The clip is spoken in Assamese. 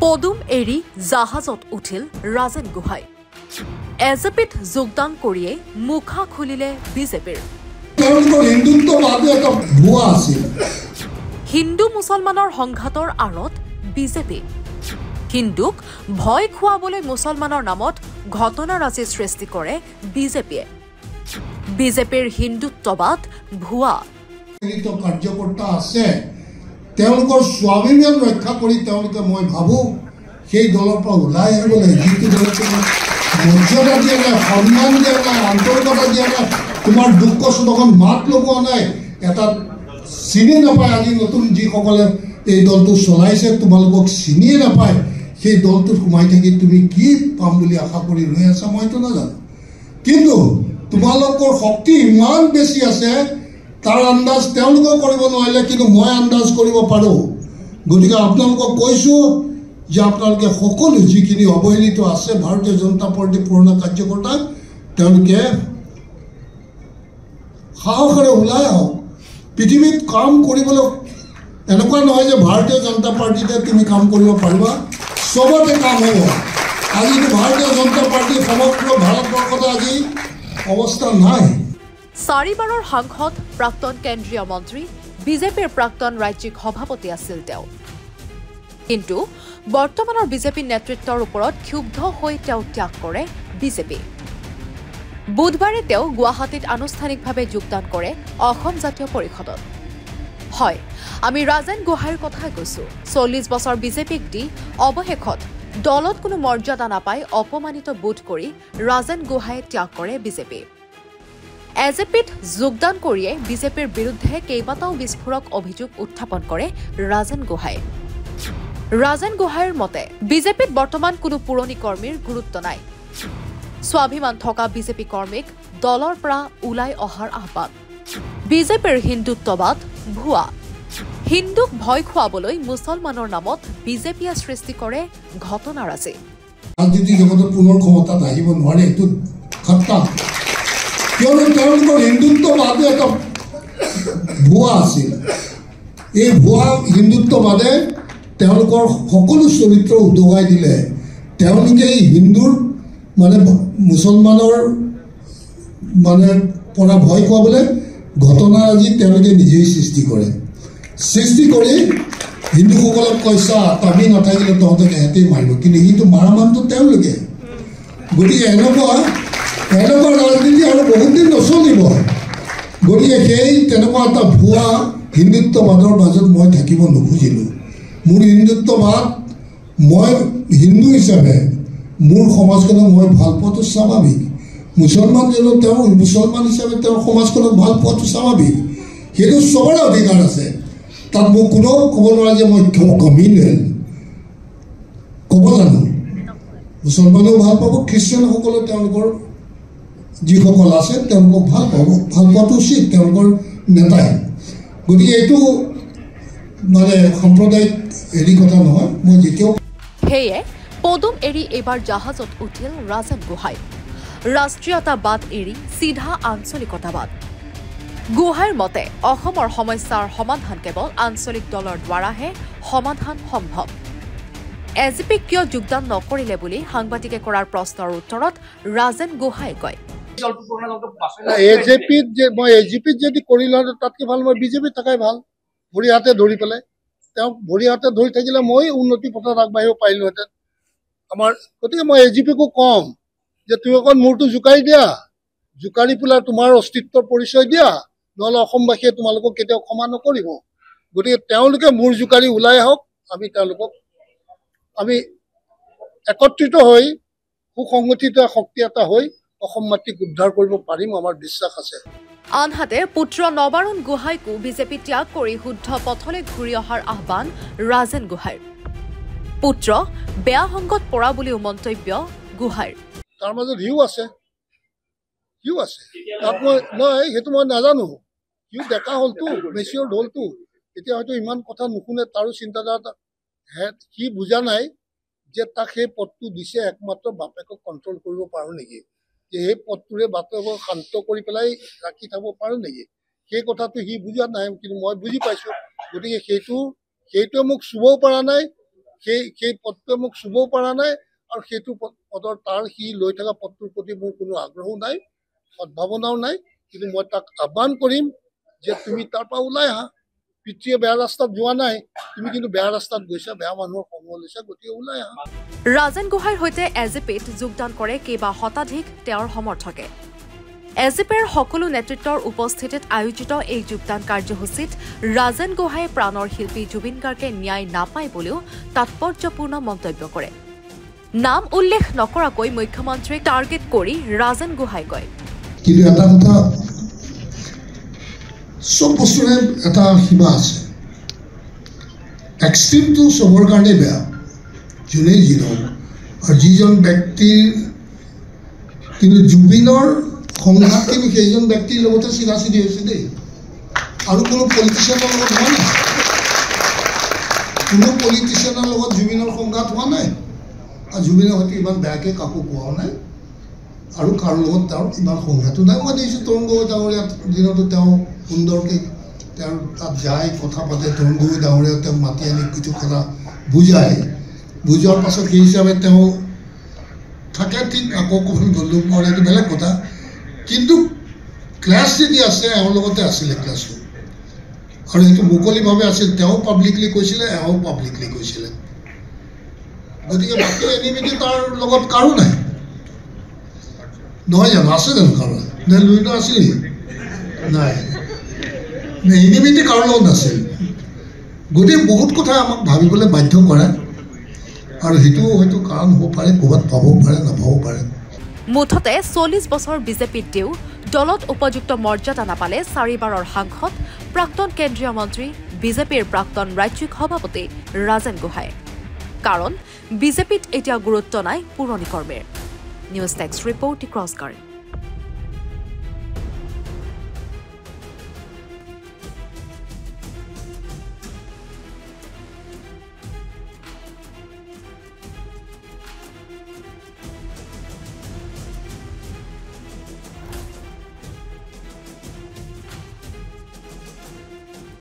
পদুম এৰি জাহাজত উঠিল ৰাজেন গোহাঁই। এজেপিত যোগদান কৰিয়ে মুখা খুলিলে বিজেপিৰ। হিন্দু মুছলমানৰ সংঘাতৰ আঁৰত বিজেপি। হিন্দুক ভয় খুৱাবলৈ মুছলমানৰ নামত ঘটনাৰাজি সৃষ্টি কৰে বিজেপিয়ে। বিজেপিৰ হিন্দুত্ববাদ ভুৱা। কাৰ্যকৰ্তা আছে, তেওঁলোকৰ স্বাভিমান ৰক্ষা কৰি তেওঁলোকে মই ভাবোঁ সেই দলৰ পৰা ওলাই আহিব লাগে। যিটো দলক মৰ্যাদা দিয়া নাই, সন্মান দিয়া নাই, আন্তৰিকতা দিয়া নাই, তোমাৰ দুখ কষ্ট অকণ মাত লগোৱা নাই, এটা চিনি নাপায়। আজি নতুন যিসকলে এই দলটো চলাইছে তোমালোকক চিনিয়ে নাপায়। সেই দলটোত সোমাই থাকি তুমি কি পাম বুলি আশা কৰি ৰৈ আছা মইতো নাজানো। কিন্তু তোমালোকৰ শক্তি ইমান বেছি আছে, তাৰ আন্দাজ তেওঁলোকেও কৰিব নোৱাৰিলে, কিন্তু মই আন্দাজ কৰিব পাৰোঁ। গতিকে আপোনালোকক কৈছোঁ যে আপোনালোকে সকলো যিখিনি অৱহেলিত আছে ভাৰতীয় জনতা পাৰ্টীৰ পুৰণা কাৰ্যকৰ্তা, তেওঁলোকে সাহসেৰে ওলাই আহক। পৃথিৱীত কাম কৰিবলৈ এনেকুৱা নহয় যে ভাৰতীয় জনতা পাৰ্টীতে তুমি কাম কৰিব পাৰিবা, চবতে কাম হ'ব। আজি ভাৰতীয় জনতা পাৰ্টী সমগ্ৰ ভাৰতবৰ্ষতে আজি অৱস্থা নাই। 4 বাৰৰ সাংসদ, প্ৰাক্তন কেন্দ্ৰীয় মন্ত্ৰী, বিজেপিৰ প্ৰাক্তন ৰাজ্যিক সভাপতি আছিল তেওঁ। কিন্তু বৰ্তমানৰ বিজেপি নেতৃত্বৰ ওপৰত ক্ষুব্ধ হৈ তেওঁ ত্যাগ কৰে বিজেপি। বুধবাৰে তেওঁ গুৱাহাটীত আনুষ্ঠানিকভাৱে যোগদান কৰে অসম জাতীয় পৰিষদত। হয়, আমি ৰাজেন গোহাঁইৰ কথাই কৈছোঁ। 40 বছৰ বিজেপিক দি অৱশেষত দলত কোনো মৰ্যাদা নাপাই অপমানিত বোধ কৰি ৰাজেন গোহাঁইয়ে ত্যাগ কৰে বিজেপি। এজেপিত যোগদান কৰিয়ে বিজেপিৰ বিৰুদ্ধে কেইবাটাও বিস্ফোৰক অভিযোগ উত্থাপন কৰে ৰাজেন গোহাঁইয়ে। ৰাজেন গোহাঁইৰ মতে বিজেপিত বৰ্তমান কোনো পুৰণি কৰ্মীৰ গুৰুত্ব নাই। স্বাভিমান থকা বিজেপি কৰ্মীক দলৰ পৰা ওলাই অহাৰ আহ্বান। বিজেপিৰ হিন্দুত্ববাদ ভুৱা। হিন্দুক ভয় খুৱাবলৈ মুছলমানৰ নামত বিজেপিয়ে সৃষ্টি কৰে ঘটনাৰাজি। ৰাজনীতি জগতত পুনৰ ক্ষমতাত আহিব নোৱাৰে, এইটো খট্টা। কিয়নো তেওঁলোকৰ হিন্দুত্ববাদে এটা ভুৱা আছিল। এই ভুৱা হিন্দুত্ববাদে তেওঁলোকৰ সকলো চৰিত্ৰ উদঙাই দিলে। তেওঁলোকে হিন্দুৰ মুছলমানৰ পৰা ভয় খুৱাবলৈ ঘটনাৰাজি তেওঁলোকে নিজেই সৃষ্টি কৰে। সৃষ্টি কৰি হিন্দুসকলক কৈছা আমি নাথাকিলে তহঁতক এহেঁতেই মাৰিব, কিন্তু মাৰা মানুহটো তেওঁলোকে। গতিকে এনেকুৱা ৰাজনীতি আৰু বহুত দিন নচলিব। গতিকে সেই তেনেকুৱা এটা ভুৱা হিন্দুত্ববাদৰ মাজত মই থাকিব নুখুজিলোঁ। মোৰ হিন্দুত্ববাদ, মই হিন্দু হিচাপে মোৰ সমাজখনক মই ভাল পোৱাটো স্বাভাৱিক। মুছলমান যেনো তেওঁ মুছলমান হিচাপে তেওঁৰ সমাজখনক ভাল পোৱাটো স্বাভাৱিক। সেইটো চবৰে অধিকাৰ আছে। তাত মোক কোনেও ক'ব নোৱাৰে যে মই কমিউনেল ক'ব জানো। মুছলমানেও ভাল পাব, খ্ৰীষ্টানসকলে তেওঁলোকৰ যিসকল আছে তেওঁলোকক ভাল পাব, ভাল পোৱাটো উচিত তেওঁলোকৰ নেতাই। গতিকে এইটো সাম্প্ৰদায়িক কথা নহয়। মই যেতিয়াও সেয়ে পদুম এৰি এইবাৰ জাহাজত উঠিল ৰাজেন গোহাঁই। ৰাষ্ট্ৰীয়তাবাদ এৰি চিধা আঞ্চলিকতাবাদ। গোহাঁইৰ মতে অসমৰ সমস্যাৰ সমাধান কেৱল আঞ্চলিক দলৰ দ্বাৰাহে সমাধান সম্ভৱ। এজেপিক কিয় যোগদান নকৰিলে বুলি সাংবাদিকে কৰাৰ প্ৰশ্নৰ উত্তৰত ৰাজেন গোহাঁইয়ে কয়, এজেপিত যদি কৰিলো তাতকৈ ভাল মই বিজেপিত থকাই ভাল। ভৰি হাতে ধৰি পেলাই তেওঁক ভৰি হাতে ধৰি থাকিলে মই উন্নতি পথত আগবাঢ়িব পাৰিলোহেঁতেন। গতিকে মই এজেপিকো কম যে তুমি অকণ মূৰটো জোকাৰি দিয়া, জোকাৰি পেলাই তোমাৰ অস্তিত্বৰ পৰিচয় দিয়া, নহ'লে অসমবাসীয়ে তোমালোকক কেতিয়াও ক্ষমা নকৰিব। গতিকে তেওঁলোকে মূৰ জোকাৰি ওলাই আহক, আমি একত্ৰিত হৈ সুসংগঠিত শক্তি এটা হৈ অসম মাতৃক উদ্ধাৰ কৰিব পাৰিম, আমাৰ বিশ্বাস আছে। আনহাতে পুত্ৰ নবাৰুণ গোহাঁইকো বিজেপি ত্যাগ কৰি শুদ্ধ পথলৈ ঘূৰি অহাৰ আহ্বান ৰাজেন গোহাঁইৰ। পুত্ৰ বেয়া সংগত পৰা বুলিও মন্তব্য গোহাঁইৰ। তাৰ মাজত সিও আছে, তাত সেইটো মই নাজানো। সিও ডেকা হ'লতো, মেচিয়ৰ্ড হ'লতো, এতিয়া হয়তো ইমান কথা নুশুনে। তাৰো চিন্তাধাৰা সি বুজা নাই যে তাক সেই পদটো দিছে একমাত্ৰ বাপেকক কণ্ট্ৰল কৰিব পাৰোঁ নেকি, যে সেই পদটোৰে বাপেকক শান্ত কৰি পেলাই ৰাখি থ'ব পাৰোঁ নেকি, সেই কথাটো সি বুজা নাই। কিন্তু মই বুজি পাইছোঁ। গতিকে সেইটোৱে মোক চুবও পৰা নাই, সেই পদটোৱে মোক চুবও পৰা নাই আৰু সেইটো পদৰ তাৰ সি লৈ থকা পদটোৰ প্ৰতি মোৰ কোনো আগ্ৰহো নাই, সদ্ভাৱনাও নাই। কিন্তু মই তাক আহ্বান কৰিম যে তুমি তাৰ পৰা ওলাই আহা। পিতৃয়ে বেয়া ৰাস্তাত যোৱা নাই, তুমি কিন্তু বেয়া ৰাস্তাত গৈছা, বেয়া মানুহৰ সংগ লৈছা, গতিকে ওলাই আহা। ৰাজেন গোহাঁইৰ সৈতে এজিপিত যোগদান কৰে কেইবা শতাধিক তেওঁৰ সমৰ্থকে। এজিপিৰ সকলো নেতৃত্বৰ উপস্থিতিত আয়োজিত এই যোগদান কাৰ্যসূচীত ৰাজেন গোহাঁইয়ে প্ৰাণৰ শিল্পী জুবিন গাৰ্গে ন্যায় নাপায় বুলিও তাৎপৰ্যপূৰ্ণ মন্তব্য কৰে। নাম উল্লেখ নকৰাকৈ মুখ্যমন্ত্ৰীক টাৰ্গেট কৰি ৰাজেন গোহাঁই কয়, কিন্তু এটা কথা, চব বস্তুৰে এটা সীমা আছে। এক্সট্ৰিমটো চবৰ কাৰণে বেয়া, যোনেই যি নহওক। আৰু যিজন ব্যক্তিৰ কিন্তু জুবিনৰ সংঘাত কিন্তু সেইজন ব্যক্তিৰ লগতে চিধা চিধি হৈছে দেই, আৰু কোনো পলিটিচিয়ানৰ লগত হোৱা নাই। কোনো পলিটিচিয়ানৰ লগত জুবিনৰ সংঘাত হোৱা নাই, আৰু জুবিনৰ সৈতে ইমান বেয়াকৈ কাকো কোৱাও নাই, আৰু কাৰো লগত তেওঁৰ ইমান সংঘাতো নাই। মই দেখিছোঁ তৰুণ গগৈ ডাঙৰীয়া দিনতো তেওঁ সুন্দৰকৈ তেওঁৰ তাত যায়, কথা পাতে। তৰুণ গগৈ ডাঙৰীয়াও তেওঁক মাতি আনি কিছু কথা বুজায়। বুজোৱাৰ পাছত সেই হিচাপে তেওঁ থাকে, ঠিক আকৌ ক'বলৈ গ'লো কৰে, এইটো বেলেগ কথা। কিন্তু ক্লাছ যদি আছে, এওঁৰ লগতে আছিলে ক্লাছটো, আৰু সেইটো মুকলিভাৱে আছিল। তেওঁ পাব্লিকলি কৈছিলে, এওঁ পাব্লিকলি কৈছিলে। গতিকে বাকী এনিমিটি তাৰ লগত কাৰো নাই, নহয় জানো? আছে জানো কাৰো? নে লুইনৰ আছিল নেকি? নাই, নে এনিমিটি কাৰো লগত নাছিল। গতিকে বহুত কথাই আমাক ভাবিবলৈ বাধ্য কৰে, আৰু সেইটো হয়তো কাৰণ হ'ব পাৰে, ক'ৰবাত পাবও পাৰে, নাপাবও পাৰে। মুঠতে 40 বছৰ বিজেপিত দিও দলত উপযুক্ত মৰ্যাদা নাপালে 4বাৰৰ সাংসদ, প্ৰাক্তন কেন্দ্ৰীয় মন্ত্ৰী, বিজেপিৰ প্ৰাক্তন ৰাজ্যিক সভাপতি ৰাজেন গোহাঁই। কাৰণ বিজেপিত এতিয়া গুৰুত্ব নাই পুৰণি কৰ্মীৰ। নিউজ টেক্স ৰিপৰ্ট ক্ৰছগাৰ্ড।